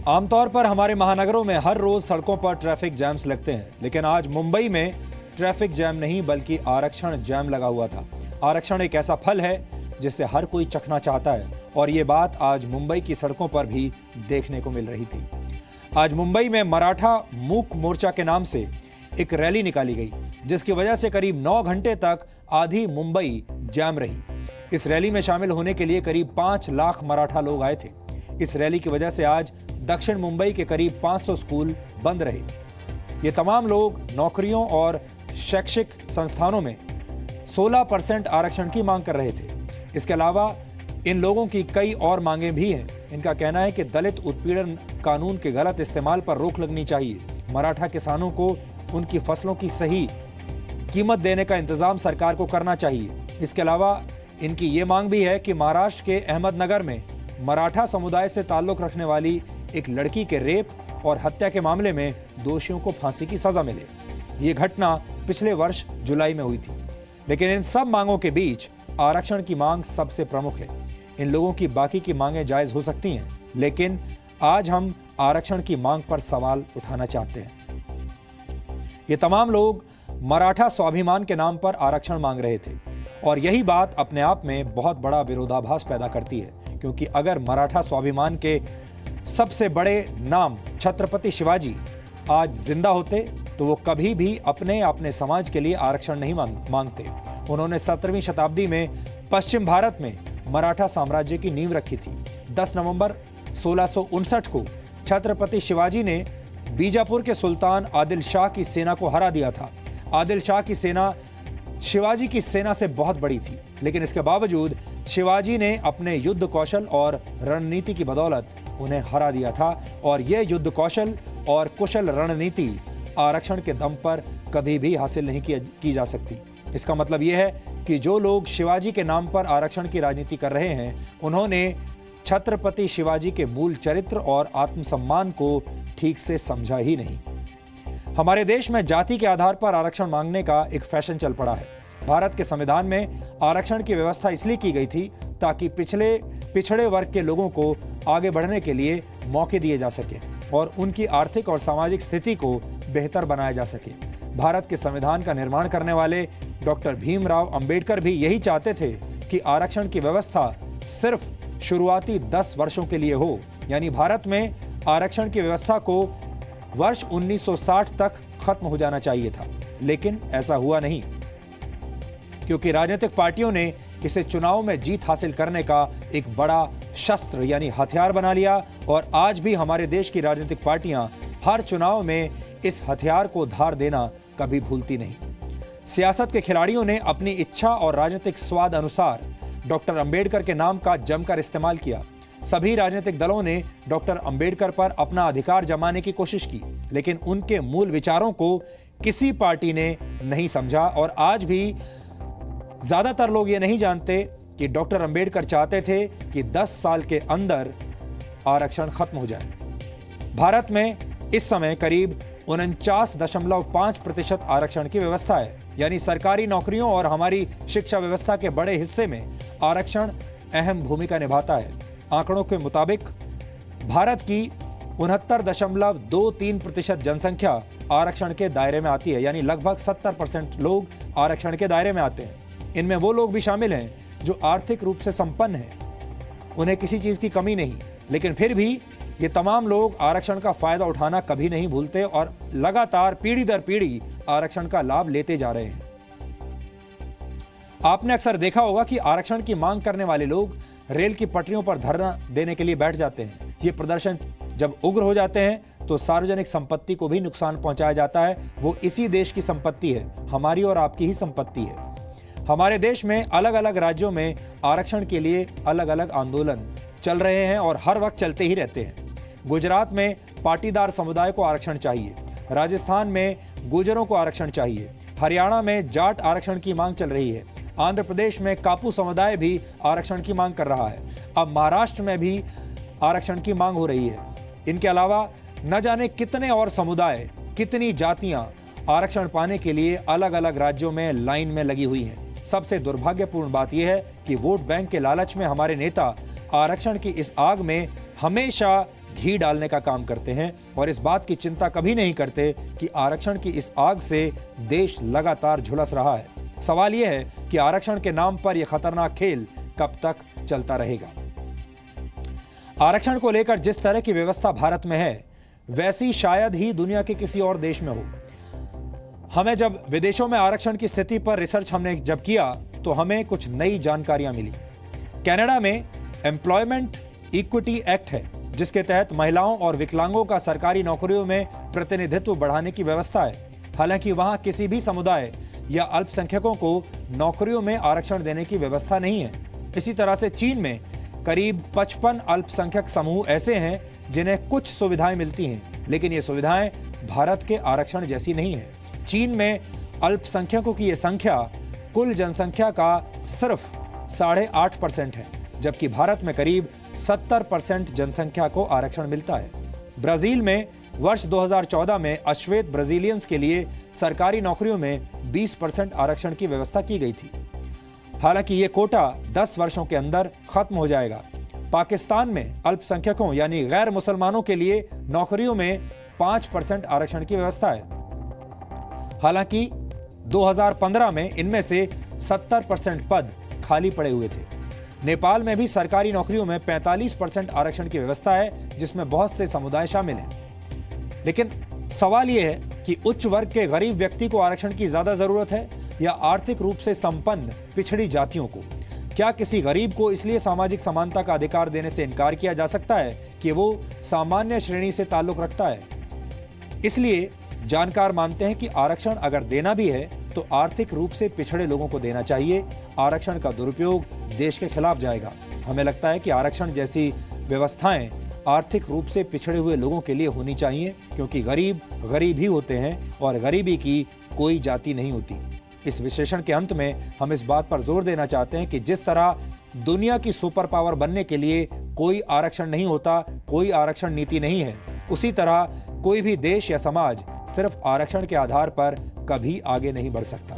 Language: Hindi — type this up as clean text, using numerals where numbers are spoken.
आमतौर पर हमारे महानगरों में हर रोज सड़कों पर ट्रैफिक जैम्स लगते हैं, लेकिन आज मुंबई में ट्रैफिक जैम नहीं बल्कि आरक्षण जैम लगा हुआ था। आरक्षण एक ऐसा फल है जिससे हर कोई चखना चाहता है और ये बात आज मुंबई की सड़कों पर भी देखने को मिल रही थी। आज मुंबई में मराठा मूक मोर्चा के नाम से एक रैली निकाली गई, जिसकी वजह से करीब 9 घंटे तक आधी मुंबई जैम रही। इस रैली में शामिल होने के लिए करीब 5 लाख मराठा लोग आए थे। इस रैली की वजह से आज दक्षिण मुंबई के करीब 500 स्कूल बंद रहे। ये तमाम लोग नौकरियों और शैक्षिक संस्थानों में 16% आरक्षण की मांग कर रहे थे। इसके अलावा इन लोगों की कई और मांगें भी हैं। इनका कहना है कि दलित उत्पीड़न कानून के गलत इस्तेमाल पर रोक लगनी चाहिए। मराठा किसानों को उनकी फसलों की सही कीमत देने का इंतजाम सरकार को करना चाहिए। इसके अलावा इनकी ये मांग भी है कि महाराष्ट्र के अहमदनगर में मराठा समुदाय से ताल्लुक रखने वाली एक लड़की के रेप और हत्या के मामले में दोषियों को फांसी की सजा मिले। ये घटना पिछले वर्ष जुलाई में हुई थी। लेकिन इन सब मांगों के बीच आरक्षण की मांग सबसे प्रमुख है। इन लोगों की बाकी की मांगें जायज हो सकती हैं, लेकिन आज हम आरक्षण की मांग पर सवाल उठाना चाहते हैं। ये तमाम लोग मराठा स्वाभिमान के नाम पर आरक्षण मांग रहे थे और यही बात अपने आप में बहुत बड़ा विरोधाभास पैदा करती है, क्योंकि अगर मराठा स्वाभिमान के सबसे बड़े नाम छत्रपति शिवाजी आज जिंदा होते तो वो कभी भी अपने समाज के लिए आरक्षण नहीं मांगते। उन्होंने 17वीं शताब्दी में पश्चिम भारत में मराठा साम्राज्य की नींव रखी थी। 10 नवंबर 1659 को छत्रपति शिवाजी ने बीजापुर के सुल्तान आदिल शाह की सेना को हरा दिया था। आदिल शाह की सेना शिवाजी की सेना से बहुत बड़ी थी, लेकिन इसके बावजूद शिवाजी ने अपने युद्ध कौशल और रणनीति की बदौलत उन्हें हरा दिया था और यह युद्ध कौशल और कुशल रणनीति आरक्षण के दम पर कभी भी हासिल नहीं की जा सकती। इसका मतलब यह है कि जो लोग शिवाजी के नाम पर आरक्षण की राजनीति कर रहे हैं, उन्होंने छत्रपति शिवाजी के मूल चरित्र और आत्मसम्मान को ठीक से समझा ही नहीं। हमारे देश में जाति के आधार पर आरक्षण मांगने का एक फैशन चल पड़ा है। भारत के संविधान में आरक्षण की व्यवस्था इसलिए की गई थी ताकि पिछड़े वर्ग के लोगों को आगे बढ़ने के लिए मौके दिए जा सके और उनकी आर्थिक और सामाजिक स्थिति को बेहतर बनाया जा सके। भारत के संविधान का निर्माण करने वाले डॉक्टर भीमराव अंबेडकर भी यही चाहते थे कि आरक्षण की व्यवस्था सिर्फ शुरुआती 10 वर्षों के लिए हो, यानी भारत में आरक्षण की व्यवस्था को वर्ष 1960 तक खत्म हो जाना चाहिए था। लेकिन ऐसा हुआ नहीं, क्योंकि राजनीतिक पार्टियों ने इसे चुनाव में जीत हासिल करने का एक बड़ा शस्त्र यानी हथियार बना लिया और आज भी हमारे देश की राजनीतिक पार्टियां हर चुनाव में इस हथियार को धार देना कभी भूलती नहीं। सियासत के खिलाड़ियों ने अपनी इच्छा और राजनीतिक स्वाद अनुसार डॉक्टर अंबेडकर के नाम का जमकर इस्तेमाल किया। सभी राजनीतिक दलों ने डॉक्टर अंबेडकर पर अपना अधिकार जमाने की कोशिश की, लेकिन उनके मूल विचारों को किसी पार्टी ने नहीं समझा और आज भी ज्यादातर लोग ये नहीं जानते कि डॉक्टर अंबेडकर चाहते थे कि 10 साल के अंदर आरक्षण खत्म हो जाए। भारत में इस समय करीब 49.5% आरक्षण की व्यवस्था है, यानी सरकारी नौकरियों और हमारी शिक्षा व्यवस्था के बड़े हिस्से में आरक्षण अहम भूमिका निभाता है। आंकड़ों के मुताबिक भारत की 69.23% जनसंख्या आरक्षण के दायरे में आती है, यानी लगभग 70% लोग आरक्षण के दायरे में आते हैं। इनमें वो लोग भी शामिल हैं जो आर्थिक रूप से संपन्न हैं, उन्हें किसी चीज की कमी नहीं, लेकिन फिर भी ये तमाम लोग आरक्षण का फायदा उठाना कभी नहीं भूलते और लगातार पीढ़ी दर पीढ़ी आरक्षण का लाभ लेते जा रहे हैं। आपने अक्सर देखा होगा कि आरक्षण की मांग करने वाले लोग रेल की पटरियों पर धरना देने के लिए बैठ जाते हैं। ये प्रदर्शन जब उग्र हो जाते हैं तो सार्वजनिक संपत्ति को भी नुकसान पहुंचाया जाता है। वो इसी देश की संपत्ति है, हमारी और आपकी ही संपत्ति है। हमारे देश में अलग अलग राज्यों में आरक्षण के लिए अलग अलग आंदोलन चल रहे हैं और हर वक्त चलते ही रहते हैं। गुजरात में पाटीदार समुदाय को आरक्षण चाहिए, राजस्थान में गुर्जरों को आरक्षण चाहिए, हरियाणा में जाट आरक्षण की मांग चल रही है, आंध्र प्रदेश में कापू समुदाय भी आरक्षण की मांग कर रहा है, अब महाराष्ट्र में भी आरक्षण की मांग हो रही है। इनके अलावा न जाने कितने और समुदाय, कितनी जातियां आरक्षण पाने के लिए अलग अलग राज्यों में लाइन में लगी हुई हैं। सबसे दुर्भाग्यपूर्ण बात यह है कि वोट बैंक के लालच में हमारे नेता आरक्षण की इस आग में हमेशा घी डालने का काम करते हैं और इस बात की चिंता कभी नहीं करते कि आरक्षण की इस आग से देश लगातार झुलस रहा है। सवाल यह है कि आरक्षण के नाम पर यह खतरनाक खेल कब तक चलता रहेगा। आरक्षण को लेकर जिस तरह की व्यवस्था भारत में है, वैसी शायद ही दुनिया के किसी और देश में हो। हमें जब विदेशों में आरक्षण की स्थिति पर रिसर्च हमने जब किया तो हमें कुछ नई जानकारियां मिली। कनाडा में एम्प्लॉयमेंट इक्विटी एक्ट है, जिसके तहत महिलाओं और विकलांगों का सरकारी नौकरियों में प्रतिनिधित्व बढ़ाने की व्यवस्था है। हालांकि वहां किसी भी समुदाय या अल्पसंख्यकों को नौकरियों में आरक्षण देने की व्यवस्था नहीं है। इसी तरह से चीन में करीब 55 अल्पसंख्यक समूह ऐसे हैं जिन्हें कुछ सुविधाएं मिलती हैं, लेकिन ये सुविधाएं भारत के आरक्षण जैसी नहीं है। चीन में अल्पसंख्यकों की यह संख्या कुल जनसंख्या का सिर्फ 8.5% है, जबकि भारत में करीब 70% जनसंख्या को आरक्षण मिलता है। ब्राजील में वर्ष 2014 में अश्वेत ब्राजीलियंस के लिए सरकारी नौकरियों में 20% आरक्षण की व्यवस्था की गई थी। हालांकि ये कोटा 10 वर्षों के अंदर खत्म हो जाएगा। पाकिस्तान में अल्पसंख्यकों यानी गैर मुसलमानों के लिए नौकरियों में 5% आरक्षण की व्यवस्था है। हालांकि 2015 में इनमें से 70% पद खाली पड़े हुए थे। नेपाल में भी सरकारी नौकरियों में 45% आरक्षण की व्यवस्था है, जिसमें बहुत से समुदाय शामिल हैं। लेकिन सवाल यह है कि उच्च वर्ग के गरीब व्यक्ति को आरक्षण की ज्यादा जरूरत है या आर्थिक रूप से संपन्न पिछड़ी जातियों को? क्या किसी गरीब को इसलिए सामाजिक समानता का अधिकार देने से इनकार किया जा सकता है कि वो सामान्य श्रेणी से ताल्लुक रखता है? इसलिए जानकार मानते हैं कि आरक्षण अगर देना भी है तो आर्थिक रूप से पिछड़े लोगों को देना चाहिए। आरक्षण का दुरुपयोग देश के खिलाफ जाएगा। हमें लगता है कि आरक्षण जैसी व्यवस्थाएं आर्थिक रूप से पिछड़े हुए लोगों के लिए होनी चाहिए, क्योंकि गरीब गरीब ही होते हैं और गरीबी की कोई जाति नहीं होती। इस विश्लेषण के अंत में हम इस बात पर जोर देना चाहते हैं कि जिस तरह दुनिया की सुपर पावर बनने के लिए कोई आरक्षण नहीं होता, कोई आरक्षण नीति नहीं है, उसी तरह कोई भी देश या समाज सिर्फ आरक्षण के आधार पर कभी आगे नहीं बढ़ सकता।